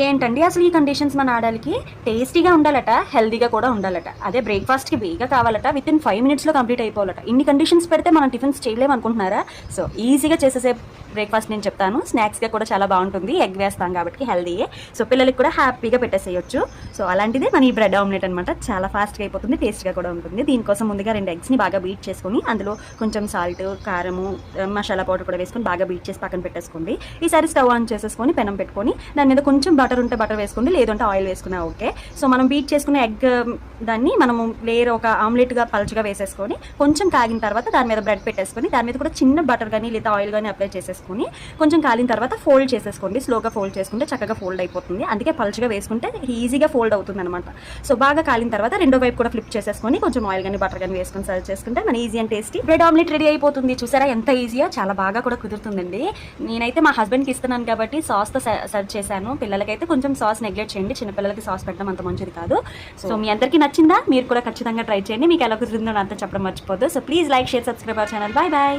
ఏంటండి అసలు ఈ కండిషన్స్ మన ఆడవాళ్ళకి? టేస్టీగా ఉండాలట, హెల్తీగా కూడా ఉండాలట. అదే బ్రేక్‌ఫాస్ట్‌కి వేగంగా కావాలట, వితిన్ 5 మినిట్స్‌లో కంప్లీట్ అయిపోవాలట. ఇన్ని కండిషన్స్ పెడితే మనం టిఫిన్స్ చేయలేము అనుకుంటున్నారా? సో ఈజీగా చేసేసే బ్రేక్‌ఫాస్ట్ నేను చెప్తాను. స్నాక్స్‌గా కూడా చాలా బాగుంటుంది. ఎగ్ వేస్తాం కాబట్టి హెల్తీయే. సో పిల్లలకి కూడా హ్యాపీగా పెట్టేసేయొచ్చు. సో అలాంటిదే మన ఈ బ్రెడ్ ఆమ్లెట్ అనమాట. చాలా ఫాస్ట్‌గా అయిపోతుంది, టేస్ట్‌గా కూడా ఉంటుంది. దీనికోసం ముందుగా 2 ఎగ్స్‌ని బాగా బీట్ చేసుకొని అందులో కొంచెం సాల్ట్, కారము, మసాలా పౌడర్ కూడా వేసుకొని బాగా బీట్ చేసి పక్కన పెట్టేసుకోండి. ఈసారి స్టవ్ ఆన్ చేసేసుకొని పెనం పెట్టుకొని దాని మీద కొంచెం బటర్ ఉంటే బటర్ వేసుకోండి, లేదంటే ఆయిల్ వేసుకున్నా ఓకే. సో మనం బీట్ చేసుకున్న ఎగ్ దాన్ని మనము లేయర్ ఒక ఆమ్లెట్గా పలుచగా వేసేసుకొని కొంచెం కాగిన తర్వాత దాని మీద బ్రెడ్ పెట్టేసుకొని దాని మీద కూడా చిన్న బటర్ కానీ లేదా ఆయిల్ కానీ అప్లై చేసేసుకొని కొంచెం కాలిన తర్వాత ఫోల్డ్ చేసేసుకోండి. స్లోగా ఫోల్డ్ చేసుకుంటే చక్కగా ఫోల్డ్ అయిపోతుంది. అందుకే పలుచగా వేసుకుంటే ఈజీగా ఫోల్డ్ అవుతుంది అనమాట. సో బాగా కాలిన తర్వాత రెండో వైపు కూడా ఫ్లిప్ చేసేసుకొని కొంచెం ఆయిల్ కానీ బటర్ కానీ వేసుకొని సర్వ్ చేసుకుంటే మన easy and tasty bread omelette ready అయిపోతుంది. చూసారా ఎంత ఈజీయో? చాలా బాగా కూడా కుదురుతుందండి. నేనైతే మా హస్బెండ్కి ఇస్తున్నాను కాబట్టి సాస్తో సర్వ్ చేశాను. పిల్లలకైతే కొంచెం సాస్ నెగ్లెక్ట్ చేయండి, చిన్నపిల్లలకి సాస్ పెట్టడం అంత మంచిది కాదు. సో మీ అందరికీ నచ్చిందా? మీరు కూడా ఖచ్చితంగా ట్రై చేయండి. మీకు ఎలా కుదిరిందో నాతో చెప్పడం మర్చిపోద్దు. So please like, share, subscribe our channel. Bye bye.